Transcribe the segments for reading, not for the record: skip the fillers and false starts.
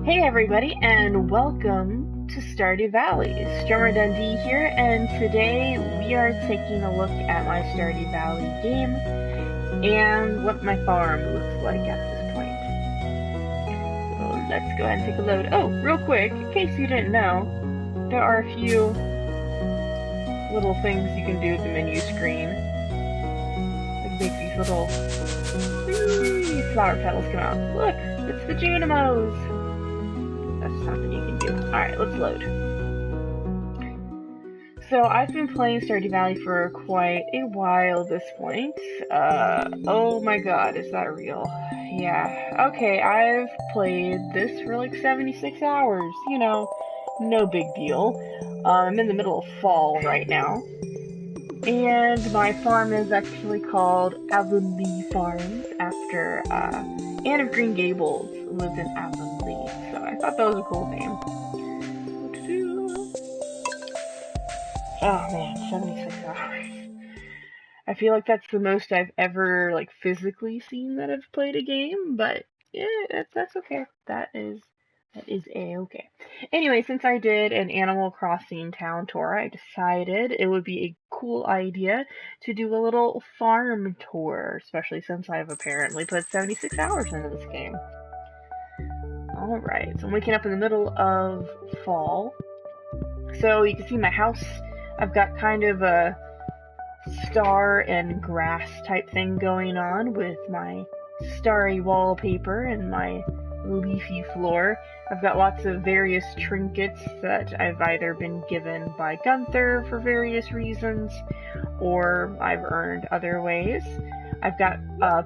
Hey everybody, and welcome to Stardew Valley. Strummer Dundee here, and today we are taking a look at my Stardew Valley game and what my farm looks like at this point. So let's go ahead and take a load. Oh, real quick, in case you didn't know, there are a few little things you can do at the menu screen. Like make these little flower petals come out. Look, it's the Junimos! That's something you can do. Alright, let's load. So, I've been playing Stardew Valley for quite a while at this point. Oh my god, is that real? Yeah. Okay, I've played this for like 76 hours. You know, no big deal. I'm in the middle of fall right now. And my farm is actually called Avonlea Farms after Anne of Green Gables lived in Avonlea. So I thought that was a cool name. Oh man, 76 hours. I feel like that's the most I've ever like physically seen that I've played a game, but yeah, that's okay. That is a-okay. Anyway, since I did an Animal Crossing town tour, I decided it would be a cool idea to do a little farm tour, especially since I've apparently put 76 hours into this game. Alright, so I'm waking up in the middle of fall. So you can see my house. I've got kind of a star and grass type thing going on with my starry wallpaper and my leafy floor. I've got lots of various trinkets that I've either been given by Gunther for various reasons, or I've earned other ways. I've got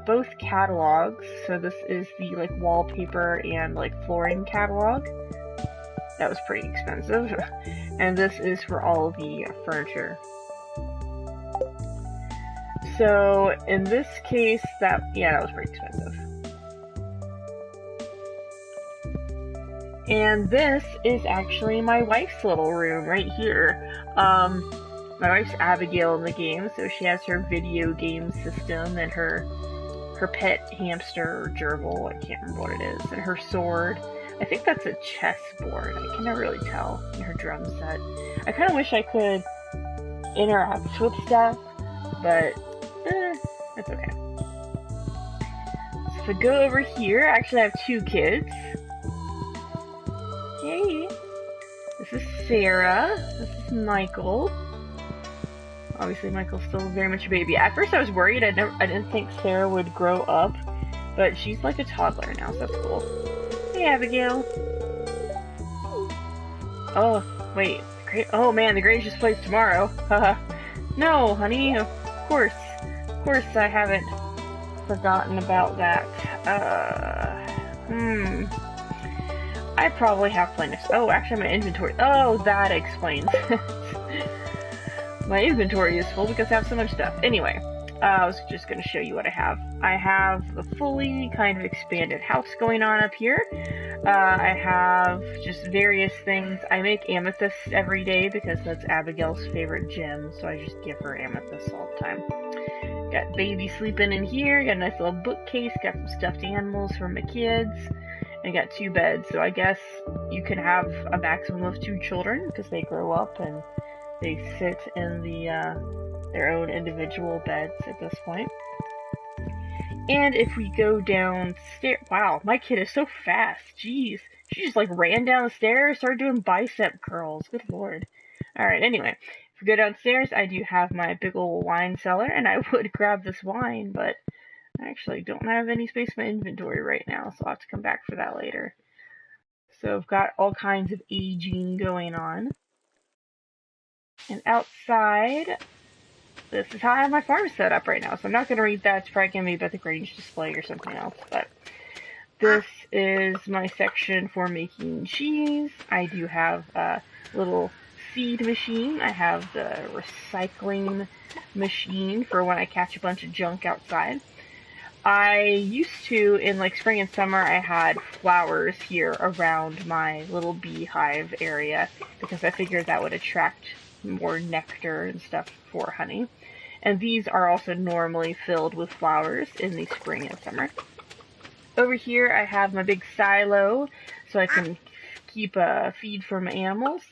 both catalogs, so this is the like wallpaper and like flooring catalog. That was pretty expensive. And this is for all the furniture. So in this case, that was pretty expensive. And this is actually my wife's little room right here. My wife's Abigail in the game, so she has her video game system and her pet hamster or gerbil, I can't remember what it is, and her sword. I think that's a chessboard, I can never really tell, and her drum set. I kind of wish I could interact with stuff, but it's okay. So go over here. Actually, I have two kids. Hey, this is Sarah. This is Michael. Obviously, Michael's still very much a baby. At first, I was worried. I didn't think Sarah would grow up, but she's like a toddler now, so that's cool. Hey, Abigail. Oh, wait. Oh man, the Grange just plays tomorrow. No, honey. Of course I haven't forgotten about that. I probably have plenty of... Oh, actually my inventory... Oh, that explains. My inventory is full because I have so much stuff. Anyway, I was just going to show you what I have. I have a fully kind of expanded house going on up here. I have just various things. I make amethysts every day because that's Abigail's favorite gem, so I just give her amethysts all the time. Got baby sleeping in here, got a nice little bookcase, got some stuffed animals for my kids, and got two beds, so I guess you can have a maximum of 2 children because they grow up and they sit in their own individual beds at this point. And if we go downstairs, wow, my kid is so fast, jeez. She just like ran down the stairs, started doing bicep curls, good lord. Alright, anyway, if we go downstairs, I do have my big old wine cellar, and I would grab this wine, but I actually don't have any space in my inventory right now, so I'll have to come back for that later. So I've got all kinds of aging going on. And outside, this is how I have my farm set up right now. So I'm not going to read that. It's probably going to be about the Grange display or something else. But this is my section for making cheese. I do have a little seed machine. I have the recycling machine for when I catch a bunch of junk outside. I used to, in like spring and summer, I had flowers here around my little beehive area because I figured that would attract more nectar and stuff for honey. And these are also normally filled with flowers in the spring and summer. Over here I have my big silo. so I can keep a feed for my animals.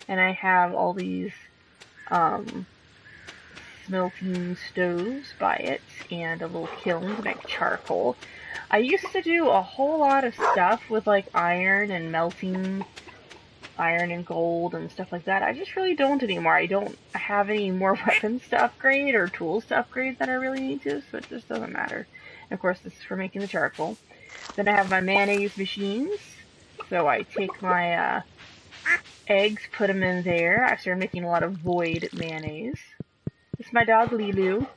And I have all these smelting stoves by it and a little kiln to make charcoal. I used to do a whole lot of stuff with like iron and melting iron and gold and stuff like that. I just really don't anymore. I don't have any more weapons to upgrade or tools to upgrade that I really need to, so it just doesn't matter. And of course, this is for making the charcoal. Then I have my mayonnaise machines. So I take my eggs, put them in there. I started making a lot of void mayonnaise. This is my dog, Lilu.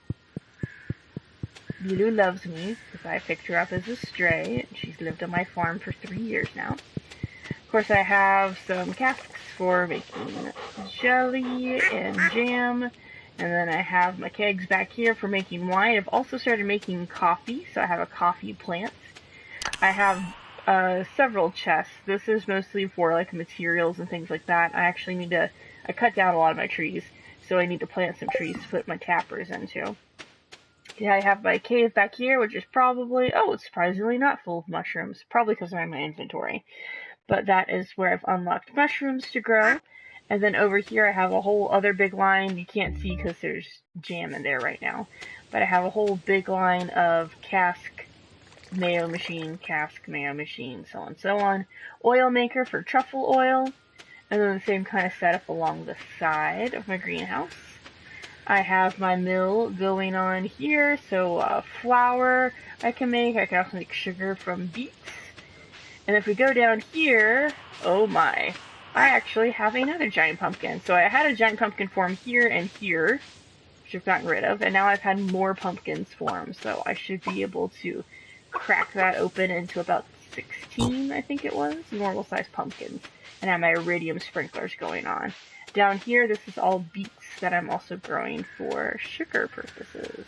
Lilu loves me because I picked her up as a stray, and she's lived on my farm for 3 years now. Of course, I have some casks for making jelly and jam, and then I have my kegs back here for making wine. I've also started making coffee, so I have a coffee plant. I have several chests. This is mostly for like materials and things like that. I actually need to, I cut down a lot of my trees, so I need to plant some trees to put my tappers into. Yeah, I have my cave back here, which is probably, oh, it's surprisingly not full of mushrooms, probably because they're in my inventory. But that is where I've unlocked mushrooms to grow. And then over here I have a whole other big line. You can't see because there's jam in there right now. But I have a whole big line of cask mayo machine, so on and so on. Oil maker for truffle oil. And then the same kind of setup along the side of my greenhouse. I have my mill going on here, so flour I can make. I can also make sugar from beets. And if we go down here, oh my, I actually have another giant pumpkin. So I had a giant pumpkin form here and here, which I've gotten rid of, and now I've had more pumpkins form, so I should be able to crack that open into about 16, I think it was, normal size pumpkins, and have my iridium sprinklers going on. Down here, this is all beets that I'm also growing for sugar purposes.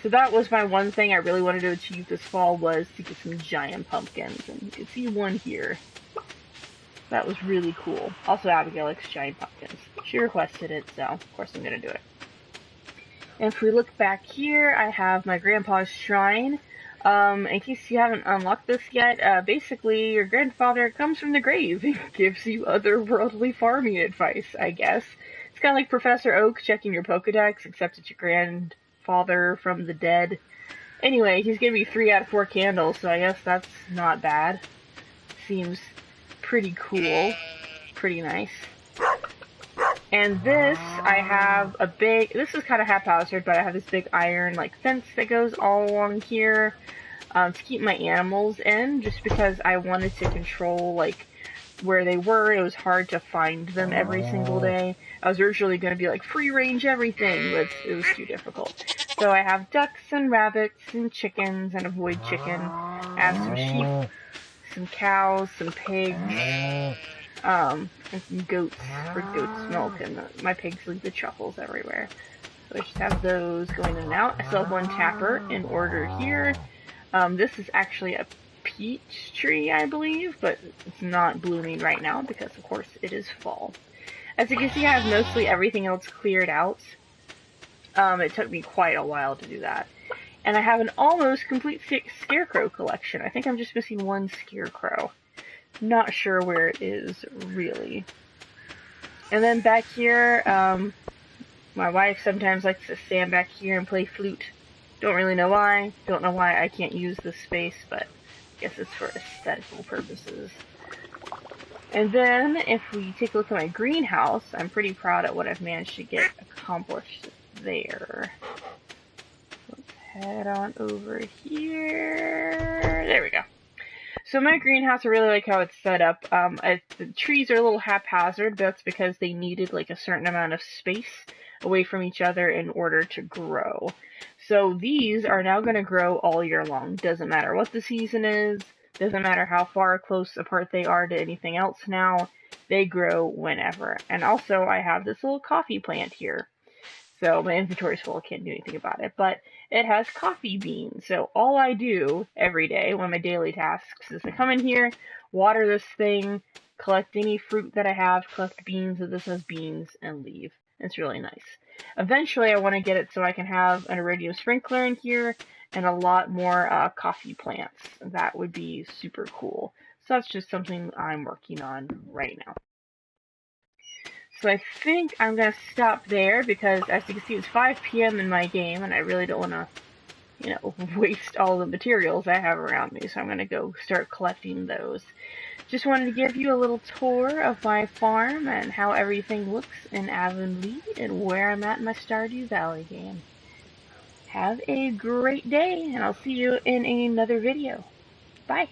So that was my one thing I really wanted to achieve this fall, was to get some giant pumpkins. And you can see one here. That was really cool. Also, Abigail likes giant pumpkins. She requested it, so of course I'm going to do it. And if we look back here, I have my grandpa's shrine. In case you haven't unlocked this yet, basically your grandfather comes from the grave and gives you otherworldly farming advice, I guess. It's kind of like Professor Oak checking your Pokedex, except it's your grandfather from the dead. Anyway, he's giving me 3 out of 4 candles, so I guess that's not bad. Seems pretty cool. Pretty nice. And this, I have a big, this is kind of haphazard, but I have this big iron, like, fence that goes all along here, to keep my animals in, just because I wanted to control, like, where they were. It was hard to find them every single day. I was originally going to be like, free range everything, but it was too difficult. So I have ducks and rabbits and chickens and a void chicken. I have some sheep, some cows, some pigs, and some goats for goat's milk, and my pigs leave the truffles everywhere. So I just have those going in and out. I still have one tapper in order here. This is actually a peach tree, I believe, but it's not blooming right now because, of course, it is fall. As you can see, I have mostly everything else cleared out. It took me quite a while to do that. And I have an almost complete scarecrow collection. I think I'm just missing one scarecrow. Not sure where it is, really. And then back here, my wife sometimes likes to stand back here and play flute. Don't really know why. Don't know why I can't use this space, but I guess it's for aesthetical purposes. And then, if we take a look at my greenhouse, I'm pretty proud of what I've managed to get accomplished there. Let's head on over here. There we go. So my greenhouse, I really like how it's set up. The trees are a little haphazard, but that's because they needed like a certain amount of space away from each other in order to grow. So these are now going to grow all year long. Doesn't matter what the season is. Doesn't matter how far close apart they are to anything else now. They grow whenever. And also I have this little coffee plant here. So my inventory's full, I can't do anything about it. But it has coffee beans. So all I do every day, one of my daily tasks, is to come in here, water this thing, collect any fruit that I have, collect beans if this has beans, and leave. It's really nice. Eventually I want to get it so I can have an iridium sprinkler in here and a lot more coffee plants. That would be super cool. So that's just something I'm working on right now. So I think I'm going to stop there because, as you can see, it's 5 p.m. in my game, and I really don't want to, waste all the materials I have around me. So I'm going to go start collecting those. Just wanted to give you a little tour of my farm and how everything looks in Avonlea and where I'm at in my Stardew Valley game. Have a great day, and I'll see you in another video. Bye.